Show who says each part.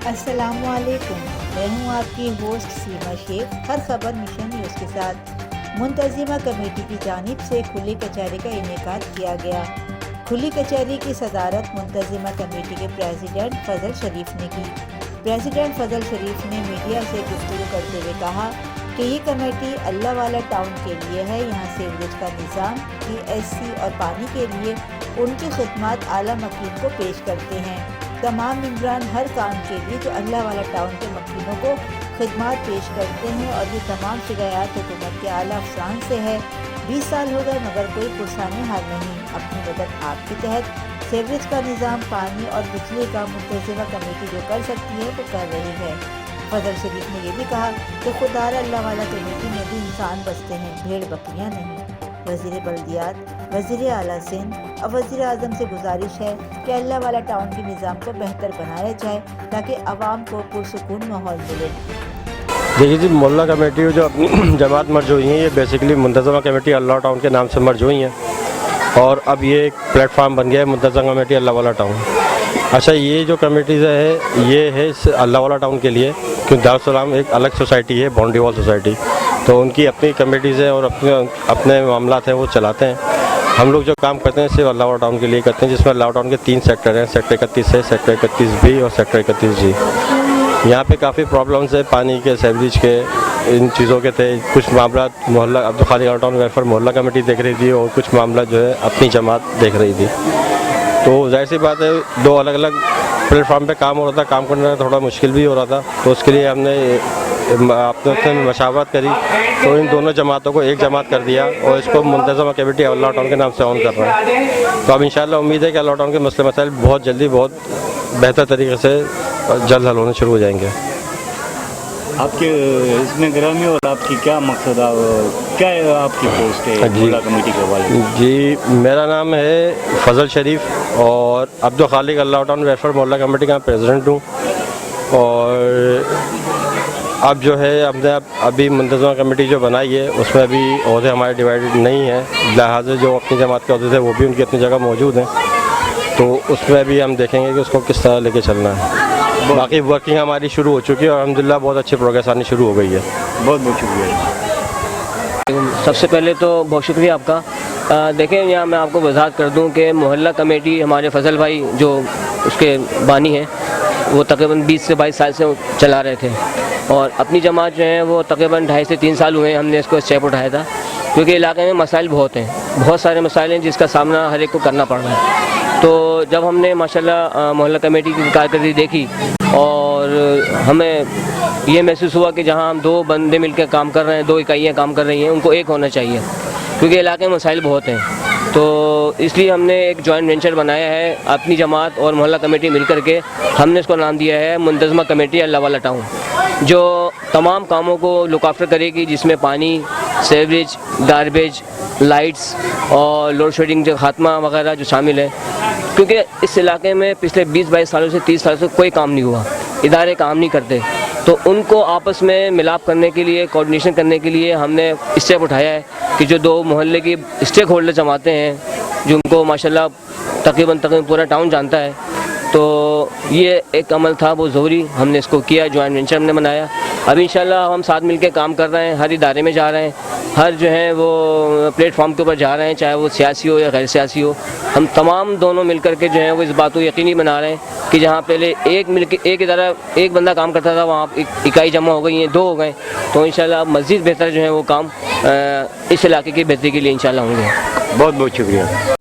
Speaker 1: السلام علیکم، میں ہوں آپ کی ہوسٹ سیما شریف۔ ہر خبر مشن نیوز کے ساتھ منتظمہ کمیٹی کی جانب سے کھلی کچری کا انعقاد کیا گیا۔ کھلی کچری کی صدارت منتظمہ کمیٹی کے پریذڈنٹ فضل شریف نے کی۔ پریذڈنٹ فضل شریف نے میڈیا سے گفتگو کرتے ہوئے کہا کہ یہ کمیٹی اللہ والا ٹاؤن کے لیے ہے۔ یہاں سیوریج کا نظام، TSC اور پانی کے لیے ان کی خدمات اعلیٰ مکین کو پیش کرتے ہیں۔ تمام ممبران ہر کام کے لیے جو اللہ والا ٹاؤن کے مکینوں کو خدمات پیش کرتے ہیں، اور یہ تمام شکایات حکومت کے اعلیٰ افسران سے ہے۔ 20 سال ہو گئے مگر کوئی پرسانی حل نہیں۔ اپنی مدد آپ کے تحت سیوریج کا نظام، پانی اور بجلی کا منتظمہ کمیٹی جو کر سکتی ہے وہ کر رہی ہے۔ فضل شریف نے یہ بھی کہا کہ خدا اللہ والا کمیٹی میں بھی انسان بستے ہیں، بھیڑ بکریاں نہیں۔ وزیر بلدیات، وزیر اعلیٰ سندھ اور وزیر اعظم سے گزارش ہے کہ اللہ والا ٹاؤن کے نظام کو بہتر بنایا جائے تاکہ عوام کو پرسکون ماحول ملے۔
Speaker 2: دیکھیے جی، محلہ کمیٹی جو اپنی جماعت مرج ہوئی ہیں، یہ بیسیکلی منتظمہ کمیٹی اللہ ٹاؤن کے نام سے مرج ہوئی ہیں، اور اب یہ ایک پلیٹ فارم بن گیا ہے منتظمہ کمیٹی اللہ والا ٹاؤن۔ اچھا، یہ جو کمیٹیز ہے یہ ہے اللہ والا ٹاؤن کے لیے، کیونکہ دارالسلام ایک الگ سوسائٹی ہے، باؤنڈری وال سوسائٹی، تو ان کی اپنی کمیٹیز ہیں اور اپنے معاملات ہیں وہ چلاتے ہیں۔ ہم لوگ جو کام کرتے ہیں صرف اللہ والا ٹاؤن کے لیے کرتے ہیں، جس میں اللہ والا ٹاؤن کے 3 سیکٹر ہیں، سیکٹر 31 ہے، سیکٹر 31B اور سیکٹر 31G۔ یہاں پہ کافی پرابلمس ہیں پانی کے، سیوریج کے، ان چیزوں کے تھے۔ کچھ معاملات محلہ عبدالخالق اللہ ٹاؤن ویلفیئر محلہ کمیٹی دیکھ رہی تھی، اور کچھ معاملات جو ہے اپنی جماعت دیکھ رہی تھی۔ تو ظاہر سی بات ہے، دو الگ الگ پلیٹ فارم پہ کام ہو رہا تھا، کام کرنا تھوڑا مشکل بھی ہو رہا تھا، تو اس کے لیے ہم نے اپنے مشاورت کری، تو ان دونوں جماعتوں کو ایک جماعت کر دیا، اور اس کو منتظمہ کمیٹی اللہ ٹاؤن کے نام سے آن کر رہا ہے۔ تو اب انشاءاللہ امید ہے کہ اللہ ٹاؤن کے مسئلے مسائل بہت جلدی، بہت بہتر طریقے سے جلد حل ہونے شروع ہو جائیں گے۔
Speaker 3: آپ کے اس میں گرامی اور آپ کی کیا مقصد ہے، کیا ہے آپ کی پوسٹ ہے محلہ کمیٹی کے حوالے؟
Speaker 2: جی، میرا نام ہے فضل شریف، اور عبدالخالق اللہ ٹاؤن ویلفیئر محلہ کمیٹی کا پریذڈنٹ ہوں۔ اور اب جو ہے ہم نے ابھی منتظمہ کمیٹی جو بنائی ہے اس میں ابھی عہدے ہمارے ڈیوائیڈڈ نہیں ہیں، لہٰذا جو اپنی جماعت کے عہدے تھے وہ بھی ان کی اپنی جگہ موجود ہیں، تو اس میں بھی ہم دیکھیں گے کہ اس کو کس طرح لے کے چلنا ہے۔ باقی ورکنگ ہماری شروع ہو چکی ہے، اور الحمدللہ بہت اچھی پروگریس آنی شروع ہو گئی ہے۔
Speaker 3: بہت بہت شکریہ۔
Speaker 4: سب سے پہلے تو بہت شکریہ آپ کا۔ دیکھیں، یہاں میں آپ کو وضاحت کر دوں کہ محلہ کمیٹی ہمارے فضل بھائی جو اس کے بانی ہیں، وہ تقریباً 20 سے 22 سال سے چلا رہے تھے، اور اپنی جماعت جو ہے وہ تقریباً 2.5 سے 3 سال ہوئے ہیں ہم نے اس کو اسٹیپ اٹھایا تھا، کیونکہ علاقے میں مسائل بہت ہیں، بہت سارے مسائل ہیں جس کا سامنا ہر ایک کو کرنا پڑ رہا ہے۔ تو جب ہم نے ماشاءاللہ محلہ کمیٹی کی کارکردگی دیکھی، اور ہمیں یہ محسوس ہوا کہ جہاں ہم 2 بندے مل کے کام کر رہے ہیں، 2 اکائیاں کام کر رہی ہیں، ان کو ایک ہونا چاہیے، کیونکہ علاقے میں مسائل بہت ہیں۔ تو اس لیے ہم نے ایک جوائنٹ وینچر بنایا ہے، اپنی جماعت اور محلہ کمیٹی مل کر کے ہم نے اس کو نام دیا ہے منتظمہ کمیٹی اللہ والا ٹاؤن، جو تمام کاموں کو لک آفٹر کرے گی، جس میں پانی، سیوریج، گاربیج، لائٹس اور لوڈ شیڈنگ جو خاتمہ وغیرہ جو شامل ہے، کیونکہ اس علاقے میں پچھلے 20-22 سالوں سے 30 سالوں سے کوئی کام نہیں ہوا، ادارے کام نہیں کرتے، تو ان کو آپس میں ملاپ کرنے کے لیے، کوآرڈینیشن کرنے کے لیے ہم نے اسٹیپ اٹھایا ہے کہ جو 2 محلے کی اسٹیک ہولڈر جماعتیں ہیں، جن کو ماشاءاللہ تقریباً پورا ٹاؤن جانتا ہے، تو یہ ایک عمل تھا وہ ضروری، ہم نے اس کو کیا، جوائنٹ وینچر ہم نے بنایا۔ اب انشاءاللہ ہم ساتھ مل کے کام کر رہے ہیں، ہر ادارے میں جا رہے ہیں، ہر جو ہے وہ پلیٹ فارم کے اوپر جا رہے ہیں، چاہے وہ سیاسی ہو یا غیر سیاسی ہو، ہم تمام دونوں مل کر کے جو ہے وہ اس بات کو یقینی بنا رہے ہیں کہ جہاں پہلے ایک ادارہ ایک بندہ کام کرتا تھا، وہاں اکائی جمع ہو گئی ہیں، 2 ہو گئے، تو انشاءاللہ مزید بہتر جو ہے وہ کام اس علاقے کی بہتری کے لیے انشاءاللہ ہوں گے۔
Speaker 3: بہت بہت شکریہ۔